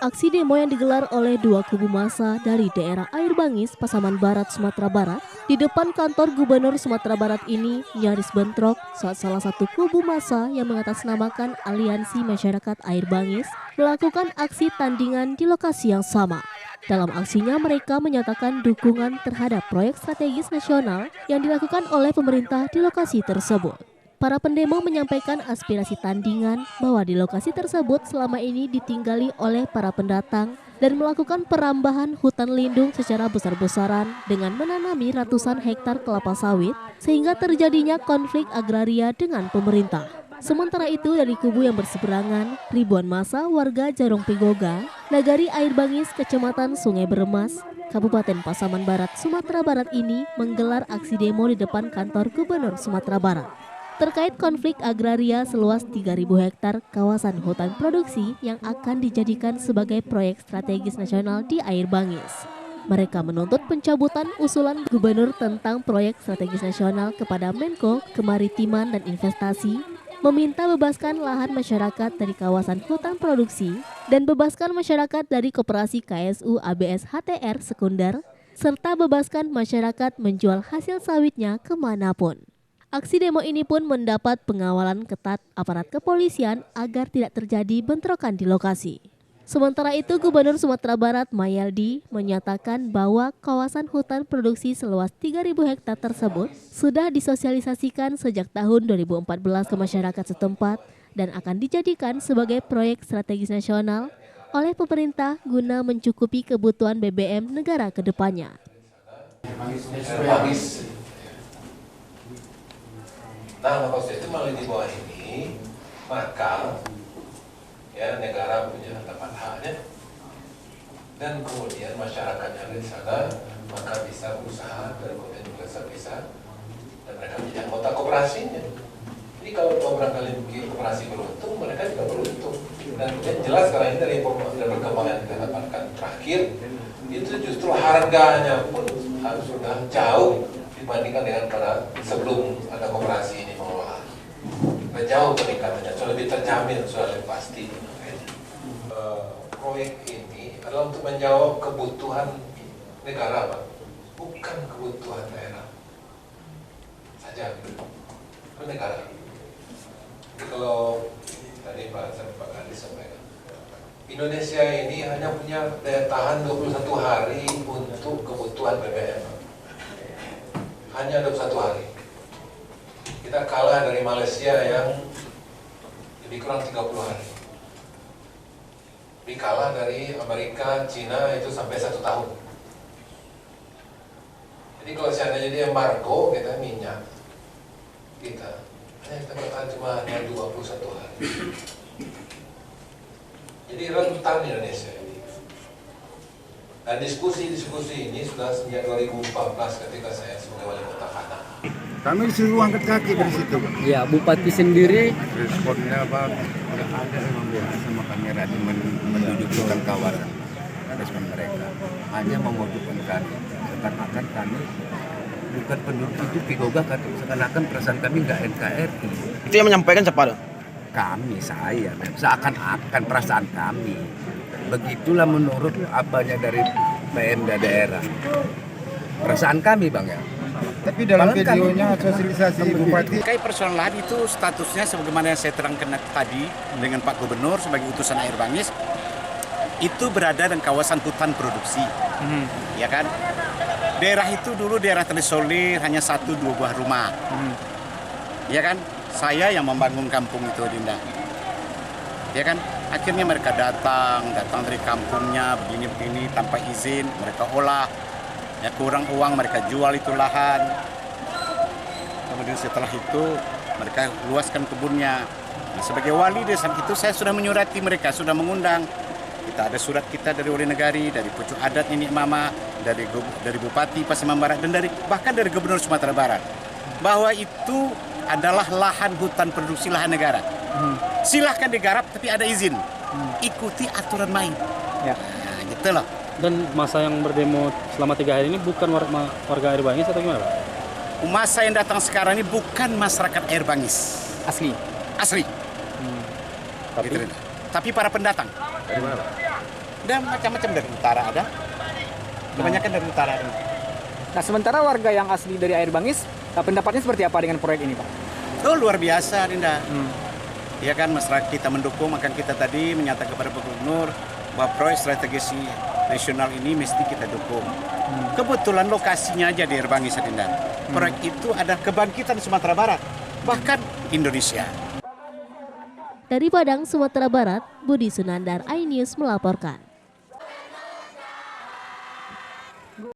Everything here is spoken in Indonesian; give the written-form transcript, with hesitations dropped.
aksi demo yang digelar oleh dua kubu massa dari daerah Air Bangis, Pasaman Barat, Sumatera Barat, di depan kantor Gubernur Sumatera Barat ini nyaris bentrok saat salah satu kubu massa yang mengatasnamakan Aliansi Masyarakat Air Bangis melakukan aksi tandingan di lokasi yang sama. Dalam aksinya mereka menyatakan dukungan terhadap proyek strategis nasional yang dilakukan oleh pemerintah di lokasi tersebut. Para pendemo menyampaikan aspirasi tandingan bahwa di lokasi tersebut selama ini ditinggali oleh para pendatang dan melakukan perambahan hutan lindung secara besar-besaran dengan menanami ratusan hektar kelapa sawit sehingga terjadinya konflik agraria dengan pemerintah. Sementara itu dari kubu yang berseberangan, ribuan massa warga Jarong Pegoga, Nagari Air Bangis, Kecamatan Sungai Beremas, Kabupaten Pasaman Barat, Sumatera Barat ini menggelar aksi demo di depan kantor Gubernur Sumatera Barat terkait konflik agraria seluas 3.000 hektar kawasan hutan produksi yang akan dijadikan sebagai proyek strategis nasional di Air Bangis. Mereka menuntut pencabutan usulan gubernur tentang proyek strategis nasional kepada Menko Kemaritiman dan Investasi, meminta bebaskan lahan masyarakat dari kawasan hutan produksi dan bebaskan masyarakat dari koperasi KSU ABS HTR sekunder, serta bebaskan masyarakat menjual hasil sawitnya kemanapun. Aksi demo ini pun mendapat pengawalan ketat aparat kepolisian agar tidak terjadi bentrokan di lokasi. Sementara itu, Gubernur Sumatera Barat Mayaldi menyatakan bahwa kawasan hutan produksi seluas 3.000 hektar tersebut sudah disosialisasikan sejak tahun 2014 ke masyarakat setempat dan akan dijadikan sebagai proyek strategis nasional oleh pemerintah guna mencukupi kebutuhan BBM negara ke depannya. Nah, kalau itu melalui di bawah ini, maka ya negara punya dapat haknya dan kemudian masyarakat yang di sana maka bisa berusaha dan kemudian juga bisa dan mereka menjadi anggota koperasinya. Jadi kalau barangkali koperasi beruntung, mereka juga beruntung. Dan kemudian jelas sekarang ini dari perkembangan yang kita dapatkan terakhir itu justru harganya pun sudah jauh dibandingkan dengan pada sebelum ada koperasi ini mengelola. Jauh peningkatannya, sudah lebih terjamin, sudah lebih pasti. Proyek ini adalah untuk menjawab kebutuhan negara, Pak. Bukan kebutuhan daerah saja, itu negara. Jadi kalau tadi Pak Kadis sampaikan, Indonesia ini hanya punya daya tahan 21 hari untuk kebutuhan BBM. Hanya 21 hari. Kita kalah dari Malaysia yang lebih kurang 30 hari. Lebih kalah dari Amerika, Cina itu sampai 1 tahun. Jadi kalau seandainya dia embargo kita minyak kita bertahan cuma hanya 21 hari. Jadi rentan Indonesia ini. Dan diskusi ini sudah sejak 2014 ketika saya sebagai wali kota Padang. Kami disuruh angkat kaki dari situ. Ya, Bupati sendiri Responnya apa? Nggak ada memang biasa sama kami Radi menunjukkan kawasan. Respon mereka hanya memojokkan kami. Seakan-akan kami bukan penduduk itu Pegoga, seakan-akan perasaan kami nggak NKRI. Itu yang menyampaikan siapa dong? Kami, saya, seakan-akan perasaan kami. Begitulah menurut apanya dari Pemda daerah. Perasaan kami, Bang, ya. Tapi dalam videonya sosialisasi Bupati terkait persoalan lahan itu statusnya sebagaimana yang saya terangkan tadi dengan Pak Gubernur sebagai utusan Air Bangis itu berada dalam kawasan hutan produksi, ya kan? Daerah itu dulu daerah terisolir hanya 1-2 buah rumah, ya kan? Saya yang membangun kampung itu, Dinda, ya kan? Akhirnya mereka datang dari kampungnya begini-begini tanpa izin, mereka olah. Ya kurang uang mereka jual itu lahan. Kemudian setelah itu mereka luaskan kebunnya. Nah, sebagai wali desa itu saya sudah menyurati mereka, sudah mengundang. Kita ada surat kita dari Wali Negari, dari Pucuk Adat Nenek Mama, dari Bupati Pasaman Barat dan bahkan dari Gubernur Sumatera Barat bahwa itu adalah lahan hutan produksi lahan negara. Silahkan digarap tapi ada izin. Ikuti aturan main. Ya. Nah, gitu loh. Dan masa yang berdemo selama 3 hari ini bukan warga Air Bangis atau gimana, Pak? Masa yang datang sekarang ini bukan masyarakat Air Bangis. Asli? Asli. Tapi? Gitu. Tapi para pendatang. Dari mana, Pak? Dan macam-macam dari utara ada. Kebanyakan dari utara ada. Nah, sementara warga yang asli dari Air Bangis, pendapatnya seperti apa dengan proyek ini, Pak? Oh, luar biasa, Dinda. Ya kan, masyarakat kita mendukung, maka kita tadi menyatakan kepada Pak Gubernur bahwa proyek strategis nasional ini mesti kita dukung. Kebetulan lokasinya aja di Air Bangis, Dinda. Proyek itu ada kebangkitan Sumatera Barat, bahkan Indonesia. Dari Padang, Sumatera Barat, Budi Sunandar, iNews melaporkan.